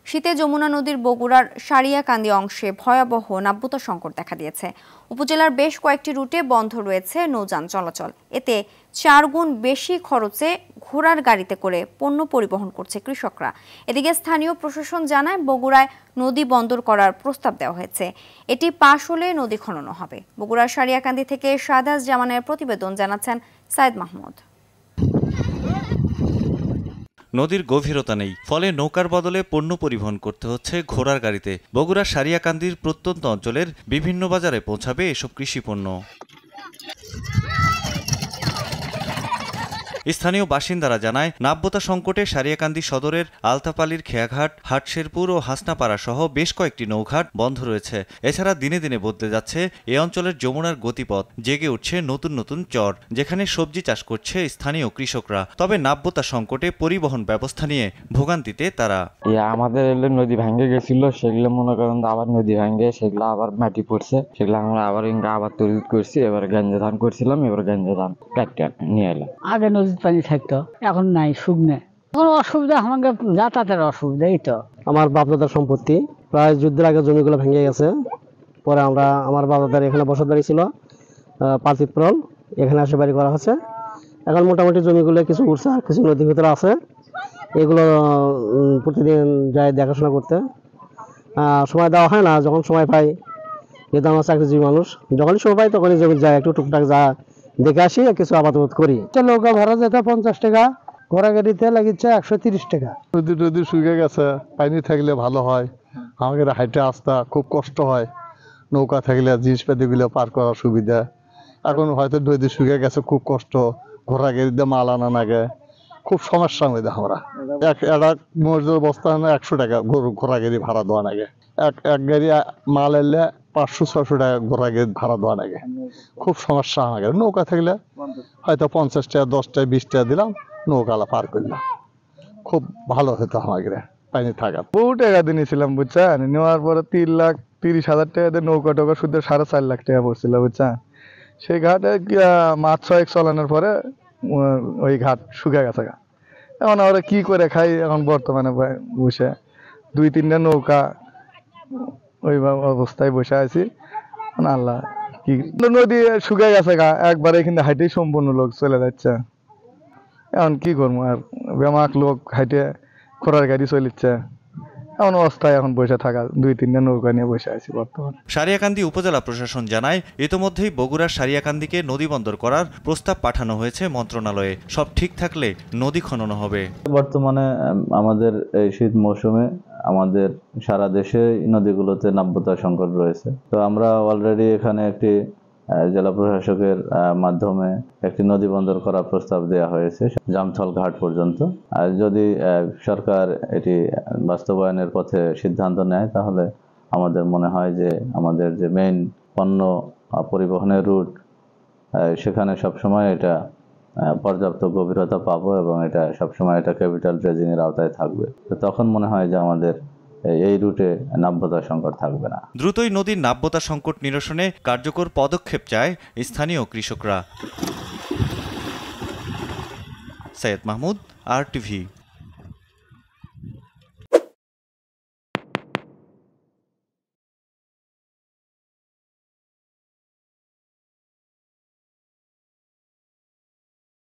শীতে যমুনা নদীর বগুড়ার সারিয়াকান্দি অংশে ভয়াবহ নাব্যতা সংকট দেখা দিয়েছে। উপজেলার বেশ কয়েকটি রুটে বন্ধ রয়েছে নৌযান চলাচল। এতে 4 গুণ বেশি খরচে ঘোড়ার গাড়িতে করে পণ্য পরিবহন করছে কৃষকরা। এদিকে স্থানীয় প্রশাসন জানায় বগুড়ায় নদী বন্দর করার প্রস্তাব দেওয়া হয়েছে। এটি পাশ হলে নদী খনন হবে। বগুড়ার সারিয়াকান্দি থেকে সাদাস জামানের প্রতিবেদন, জানাচ্ছেন সাইদ মাহমুদ। নদীর গভীরতা নেই, ফলে নৌকার বদলে পণ্য পরিবহন করতে হচ্ছে ঘোড়ার গাড়িতে। বগুড়ার সারিয়াকান্দির প্রত্যন্ত অঞ্চলের বিভিন্ন বাজারে পৌঁছাবে এসব কৃষি পণ্য। স্থানীয় বাসিন্দারা জানায়, নাব্যতা সংকটে সারিয়াকান্দি সদরের আলতাপালির খেয়াঘাট, হাটশেরপুর ও হাসনাপাড়া সহ বেশ কয়েকটি নৌঘাট বন্ধ রয়েছে। এছাড়া দিনে দিনে বদলে যাচ্ছে এ অঞ্চলের যমুনার গতিপথ। জেগে উঠছে নতুন নতুন চর, যেখানে সবজি চাষ করছে স্থানীয় কৃষকরা। তবে নাব্যতা সংকটে পরিবহন ব্যবস্থা নিয়ে ভোগান্তিতে তারা। আমাদের নদী ভেঙে গেছিল, সেগুলো মনে করেন আবার নদী ভেঙে সেগুলো আবার মাটি পড়ছে, সেগুলো আমরা আবার তৈরি করছি। এবার গেঞ্জা ধান করছিলাম, এবার গেঞ্জা ধান কাটতে নিয়ে এলাম। আগে নদীর পানি থাকতো, এখন নাই, শুকনে। এখন অসুবিধা, আমাকে যাতায়াতের অসুবিধা। এই তো আমার বাপদাদার সম্পত্তি, প্রায় যুদ্ধের আগে জমিগুলো ভেঙে গেছে। পরে আমার বাপদাদার এখানে বসত বাড়ি ছিল, পাতিপ্রল, এখানে আসে বাড়ি করা হচ্ছে। এখন মোটামুটি জমিগুলো কিছু উঠছে, আর কিছু নদীর ভিতরে আছে। এগুলো প্রতিদিন যায় দেখাশোনা করতে। সময় দেওয়া হয় না, যখন সময় পাই। যেহেতু আমার চাকরিজীবী মানুষ, যখনই সময় পাই তখনই জমি যায়, একটু টুকটাক যা দেখে আসি, কিছু আপাতত করি। নৌকা ভাড়া যেত 50 টাকা, ঘোড়া গাড়িতে লাগিচ্ছে 130 টাকা। নদী শুকিয়ে গেছে, পানি থাকলে ভালো হয়। আমাদের হাইটে আসতে খুব কষ্ট হয়, নৌকা থাকলে জিনিসপাতিগুলো পার করার সুবিধা। এখন হয়তো নদী শুকিয়ে গেছে, খুব কষ্ট, ঘোড়া গাড়িতে মাল আনা লাগে, খুব সমস্যার মধ্যে আমরা। একটা মজুর বস্তা 100 টাকা ঘোড়া গাড়ি ভাড়া দেওয়া লাগে। এক গাড়ি মাল এলে 500-600 টাকা ঘোড়া গাড়ি ভাড়া দেওয়া লাগে। খুব সমস্যা আমাদের। নৌকা থাকলে হয়তো 50 টাকা, 10 টাকা, 20 টাকা দিলাম, নৌকালা পার করলাম, খুব ভালো হতো আমাদের পানি থাকা। বহু টাকা দিয়েছিলাম বুঝছেন, নেওয়ার পরে 3,30,000 টাকা দিয়ে নৌকা টোকা শুধু 4.5 লাখ টাকা পড়ছিল বুঝছেন। সেই ঘাটে মাছ 6 চালানোর পরে ওই ঘাট শুকিয়ে গেছে। এখন আমরা কি করে খাই এখন বর্তমানে বসে? 2-3টা নৌকা ওই অবস্থায় বসে আছি। আল্লাহ, কি নদী শুকিয়ে গেছে একবারে, কিন্তু হাইটেই সম্পূর্ণ লোক চলে যাচ্ছে। এখন কি করবো আর, বেমাক লোক হাইটে ঘোড়ার গাড়ি চলিচ্ছে। এমন অবস্থায় এখন বসে থাকা, 2-3টা নৌকা নিয়ে বসে আছি বর্তমানে। সারিয়াকান্দি উপজেলা প্রশাসন জানায়, ইতোমধ্যেই বগুড়ার সারিয়াকান্দিকে নদী বন্দর করার প্রস্তাব পাঠানো হয়েছে মন্ত্রণালয়ে। সব ঠিক থাকলে নদী খনন হবে। বর্তমানে আমাদের এই শীত মৌসুমে আমাদের সারা দেশে নদীগুলোতে নাব্যতা সংকট রয়েছে। তো আমরা অলরেডি এখানে একটি জেলা প্রশাসকের মাধ্যমে একটি নদী বন্দর করার প্রস্তাব দেওয়া হয়েছে জামথল ঘাট পর্যন্ত। আর যদি সরকার এটি বাস্তবায়নের পথে সিদ্ধান্ত নেয়, তাহলে আমাদের মনে হয় যে আমাদের যে মেইন পণ্য পরিবহনের রুট, সেখানে সবসময় এটা পর্যাপ্ত গভীরতা পাবো এবং এটা সবসময় এটা ক্যাপিটাল ড্রেজিংয়ের আওতায় থাকবে। তো তখন মনে হয় যে আমাদের এই রুটে নাব্যতা সংকট থাকবে না। দ্রুতই নদীর নাব্যতা সংকট নিরসনে কার্যকর পদক্ষেপ চায় স্থানীয় কৃষকরা। সাইদ মাহমুদ, RTV।